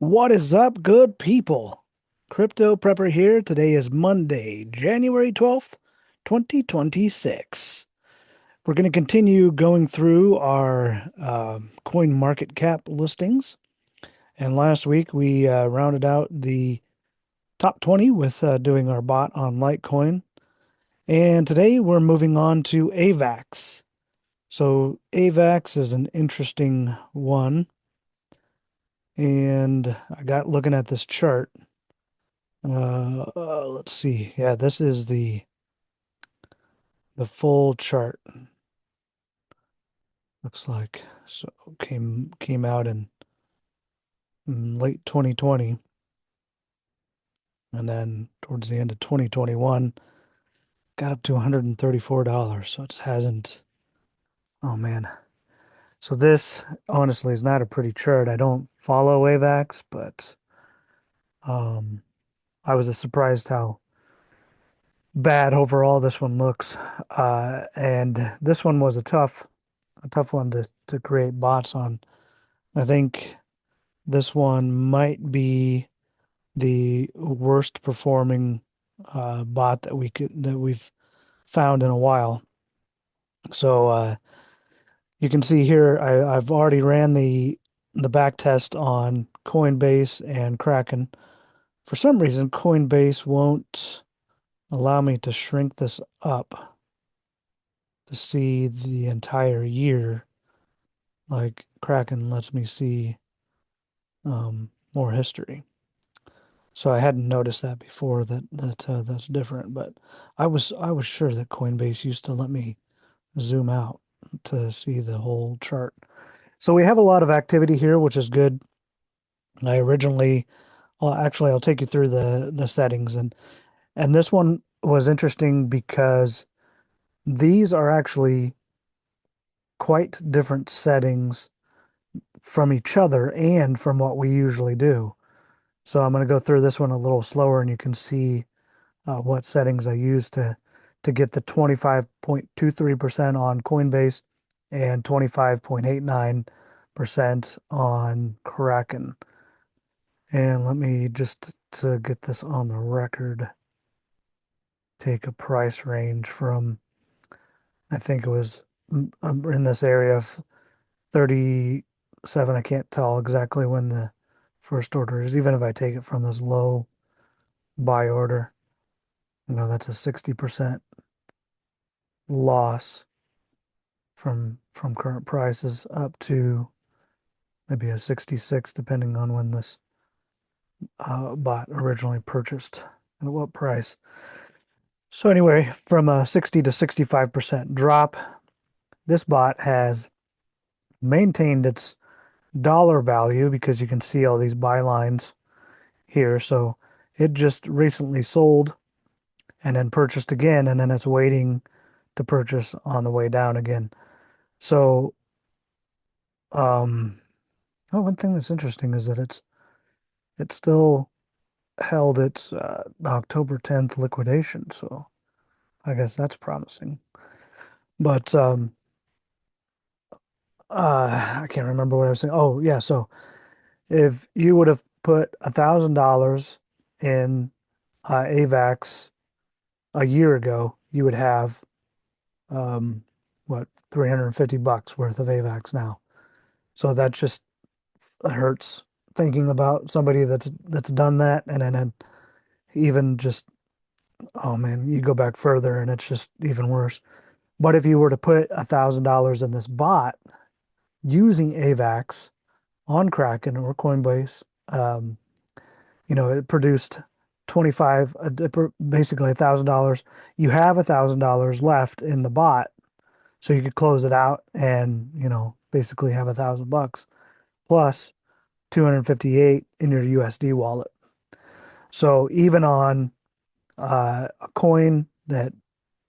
What is up, good people? Crypto Prepper here. Today is Monday, January 12th, 2026. We're going to continue going through our coin market cap listings. And last week we rounded out the top 20 with doing our bot on Litecoin. And today we're moving on to AVAX. So AVAX is an interesting one. And I got looking at this chart. Let's see. Yeah, this is the full chart. Looks like so came out in late 2020, and then towards the end of 2021 got up to $134. So it hasn't. Oh man. So this honestly is not a pretty chart. I don't follow AVAX, but um, I was surprised how bad overall this one looks. And this one was a tough one to create bots on. I think this one might be the worst performing bot that we've found in a while. So you can see here I've already ran the back test on Coinbase and Kraken. For some reason, Coinbase won't allow me to shrink this up to see the entire year. Like Kraken lets me see more history. So I hadn't noticed that before that's different, but I was sure that Coinbase used to let me zoom out to see the whole chart. So we have a lot of activity here, which is good. I originally, well, actually, I'll take you through the settings, and this one was interesting because these are actually quite different settings from each other and from what we usually do. So I'm going to go through this one a little slower, and you can see what settings I use to get the 25.23% on Coinbase and 25.89% on Kraken. And let me just to get this on the record, take a price range from, I think it was in this area of 37. I can't tell exactly when the first order is, even if I take it from this low buy order. That's a 60% loss from current prices up to maybe a 66, depending on when this bot originally purchased and at what price. So anyway, from a 60 to 65% drop, this bot has maintained its dollar value because you can see all these buy lines here. So it just recently sold and then purchased again, and then it's waiting to purchase on the way down again. So, one thing that's interesting is that it's still held its October 10th liquidation, so I guess that's promising. But I can't remember what I was saying. Oh yeah, so if you would have put $1,000 in AVAX a year ago, you would have what, $350 worth of AVAX now. So that just hurts thinking about somebody that's done that, and then even just, oh man, you go back further and it's just even worse. But if you were to put $1,000 in this bot using AVAX on Kraken or Coinbase, it produced 25, basically $1,000. You have $1,000 left in the bot, so you could close it out and basically have $1,000 plus 258 in your USD wallet. So even on a coin that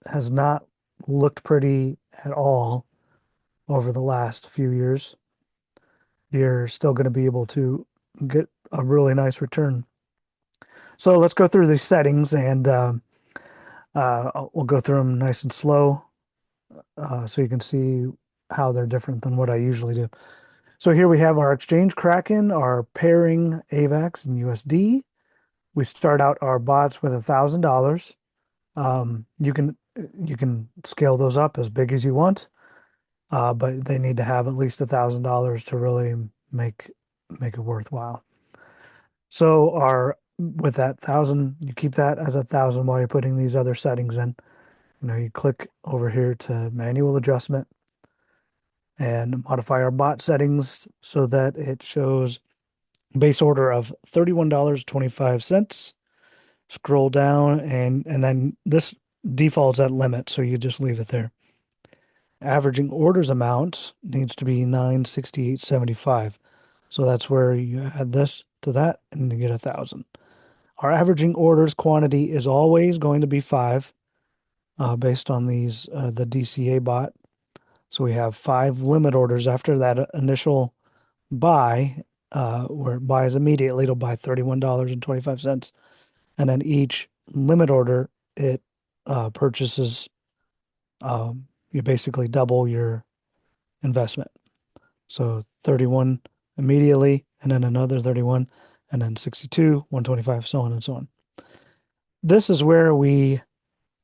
has not looked pretty at all over the last few years, you're still going to be able to get a really nice return. So let's go through these settings, and we'll go through them nice and slow so you can see how they're different than what I usually do. So here we have our exchange Kraken, our pairing AVAX and USD. We start out our bots with $1,000. You can scale those up as big as you want, but they need to have at least $1,000 to really make it worthwhile. So our with that thousand, you keep that as 1,000 while you're putting these other settings in. You click over here to manual adjustment and modify our bot settings so that it shows base order of $31.25. Scroll down and then this defaults at limit, so you just leave it there. Averaging orders amount needs to be 968.75. So that's where you add this to that and you get 1,000. Our averaging orders quantity is always going to be 5, based on the DCA bot. So we have 5 limit orders after that initial buy, where it buys immediately. It'll buy $31.25. And then each limit order, it purchases, you basically double your investment. So 31 immediately, and then another 31, and then 62, 125, so on and so on. This is where we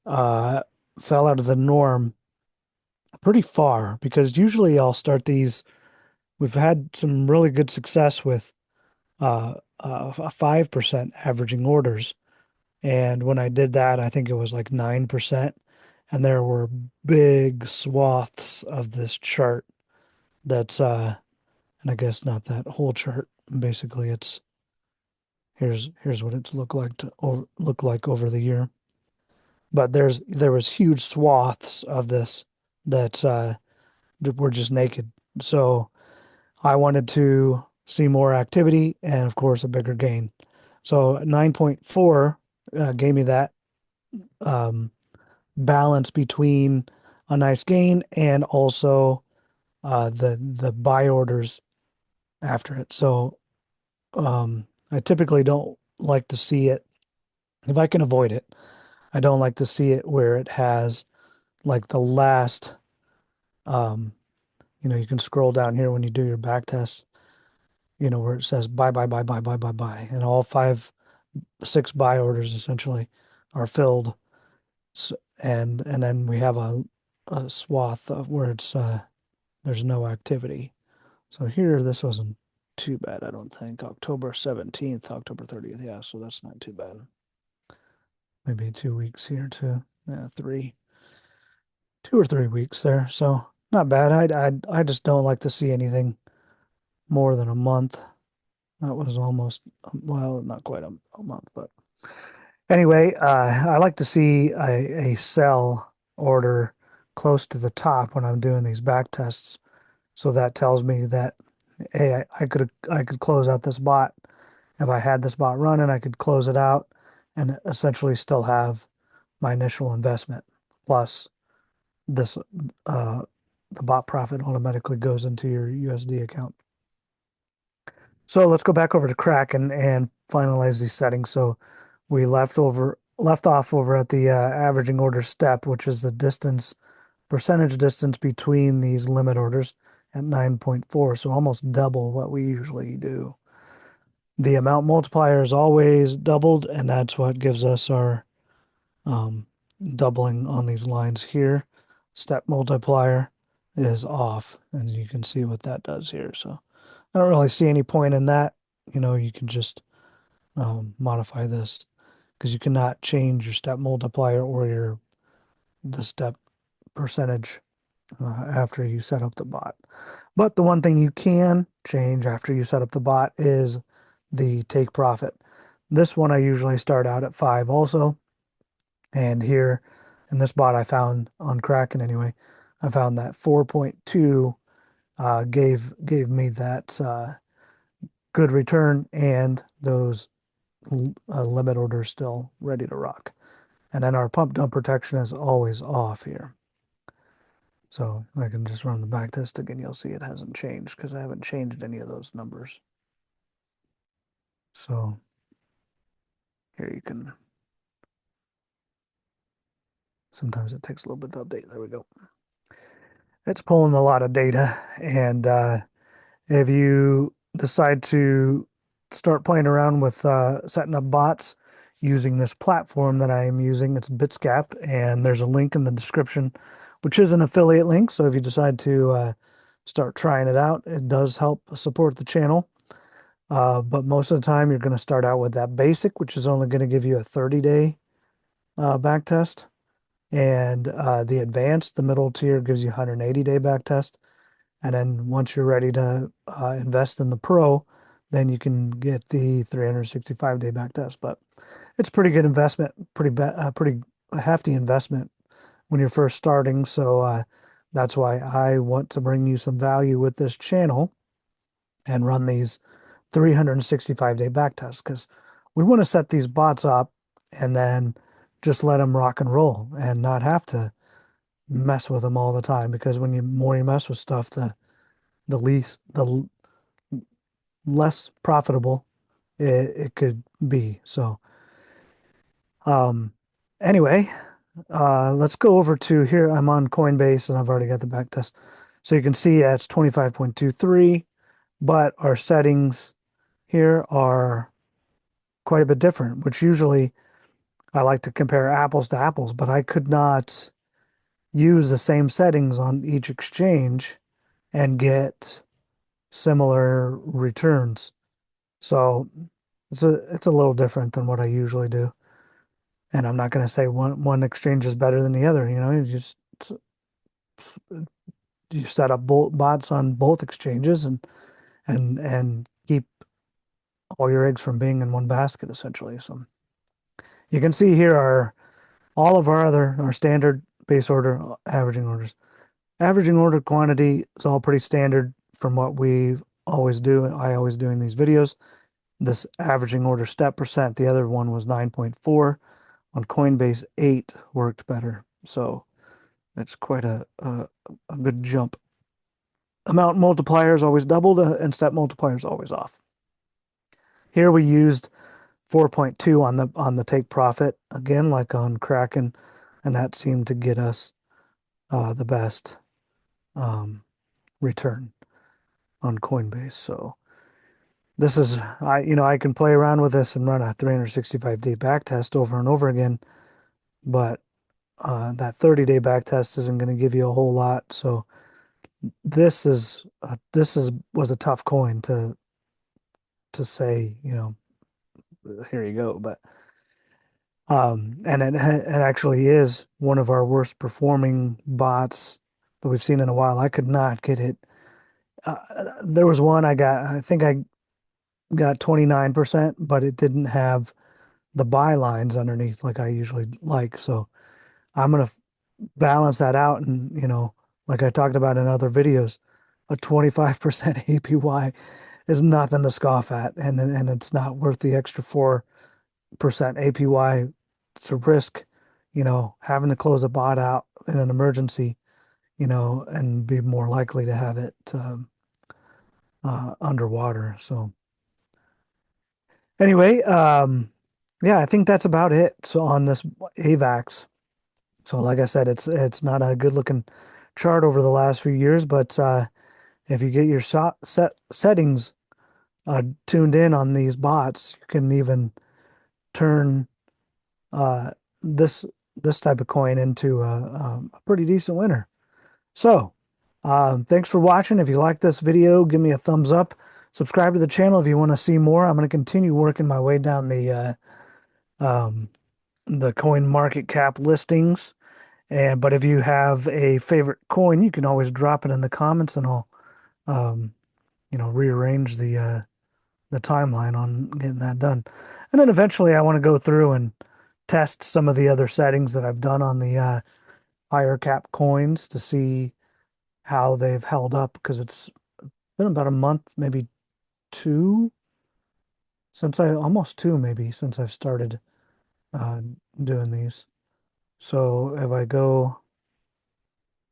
uh, fell out of the norm pretty far, because usually I'll start these. We've had some really good success with 5% averaging orders. And when I did that, I think it was like 9%. And there were big swaths of this chart that's, and I guess not that whole chart. Basically, it's here's what it's look like over the year. But there was huge swaths of this that were just naked. So I wanted to see more activity and, of course, a bigger gain. So 9.4 gave me that um, balance between a nice gain and also the buy orders after it. So I typically don't like to see it if I can avoid it. I don't like to see it where it has like the last. Um, you can scroll down here when you do your back test. Where it says buy, buy, buy, buy, buy, buy, buy, and all 6 buy orders essentially are filled. So, and then we have a swath of where it's there's no activity. So here, this wasn't too bad, I don't think. October 17th, October 30th. Yeah, so that's not too bad. Maybe 2 weeks here too. Yeah, 2 or 3 weeks there. So not bad. I just don't like to see anything more than a month. That was almost, well, not quite a month, but anyway, I like to see a sell order close to the top when I'm doing these back tests. So that tells me that, hey, I could close out this bot. If I had this bot running, I could close it out and essentially still have my initial investment. Plus this, uh, the bot profit automatically goes into your USD account. So let's go back over to Kraken and finalize these settings. So we left off over at the averaging order step, which is the percentage distance between these limit orders at 9.4. So almost double what we usually do. The amount multiplier is always doubled, and that's what gives us our um, doubling on these lines here. Step multiplier is off, and you can see what that does here. So I don't really see any point in that. You can just modify this because you cannot change your step multiplier or the step percentage after you set up the bot. But the one thing you can change after you set up the bot is the take profit. This one I usually start out at 5 also. And here in this bot I found on Kraken anyway, I found that 4.2 gave me that good return and those limit orders still ready to rock. And then our pump dump protection is always off here. So I can just run the back test again. You'll see it hasn't changed because I haven't changed any of those numbers. So here you can, sometimes it takes a little bit to update. There we go. It's pulling a lot of data, and If you decide to start playing around with setting up bots using this platform that I am using, it's Bitscap, and there's a link in the description, which is an affiliate link. So if you decide to start trying it out, it does help support the channel. But most of the time, you're going to start out with that basic, which is only going to give you a 30-day back test. And the advanced, the middle tier, gives you 180-day back test. And then once you're ready to invest in the pro, then you can get the 365-day back test. But it's pretty good investment, pretty hefty investment when you're first starting. So that's why I want to bring you some value with this channel and run these 365-day back tests, because we want to set these bots up and then just let them rock and roll and not have to mess with them all the time. Because when you more you mess with stuff, the less profitable it could be. So um anyway, let's go over to here. I'm on Coinbase and I've already got the back test. So you can see it's 25.23, but our settings here are quite a bit different, which usually I like to compare apples to apples, but I could not use the same settings on each exchange and get similar returns. So it's a little different than what I usually do. And I'm not going to say one exchange is better than the other. You just you set up bots on both exchanges and keep all your eggs from being in one basket essentially. So you can see here are all of our standard base order averaging orders. Averaging order quantity is all pretty standard from what we always do. I always do in these videos. This averaging order step percent, the other one was 9.4. On Coinbase, 8 worked better. So it's quite a good jump. Amount multiplier is always doubled and step multiplier is always off. Here we used 4.2 on the take profit, again, like on Kraken, and that seemed to get us the best return on Coinbase. So this is, I can play around with this and run a 365-day back test over and over again, but that 30-day back test isn't going to give you a whole lot. So this was a tough coin to say, here you go. But and it actually is one of our worst performing bots that we've seen in a while. I could not get it. There was one I think I got 29%, but it didn't have the buy lines underneath like I usually like. So I'm gonna balance that out, and like I talked about in other videos, a 25% APY is nothing to scoff at, and it's not worth the extra 4% APY to risk, having to close a bot out in an emergency, and be more likely to have it underwater. So anyway, yeah, I think that's about it. So on this AVAX. So like I said, it's not a good looking chart over the last few years, but if you get your settings tuned in on these bots, you can even turn uh, this this type of coin into a pretty decent winner. So thanks for watching. If you like this video, give me a thumbs up. Subscribe to the channel if you want to see more. I'm going to continue working my way down the coin market cap listings. But if you have a favorite coin, you can always drop it in the comments, and I'll um, rearrange the timeline on getting that done. And then eventually I want to go through and test some of the other settings that I've done on the higher cap coins to see how they've held up, because it's been about a month, maybe two, almost two maybe, since I've started uh, doing these. So if I go,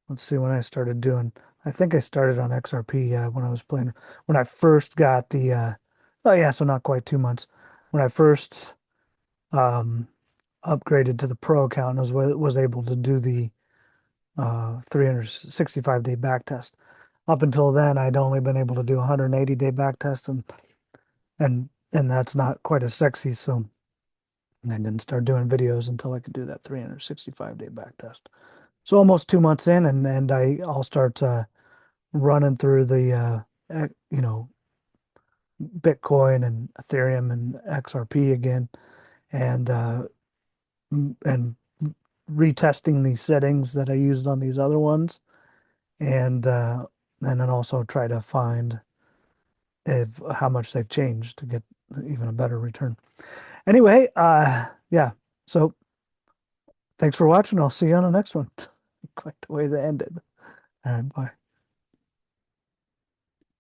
let's see when I started doing, I think I started on XRP when I was playing, when I first got the, oh yeah, so not quite 2 months. When I first um, upgraded to the pro account, was able to do the 365-day back test. up until then, I'd only been able to do 180-day back test, and that's not quite as sexy. So I didn't start doing videos until I could do that 365-day back test. So almost 2 months in, and I'll start running through the Bitcoin and Ethereum and XRP again, and and retesting these settings that I used on these other ones, and then also try to find if how much they've changed to get even a better return. Anyway, yeah. So thanks for watching. I'll see you on the next one. Quite the way they ended. All right, bye.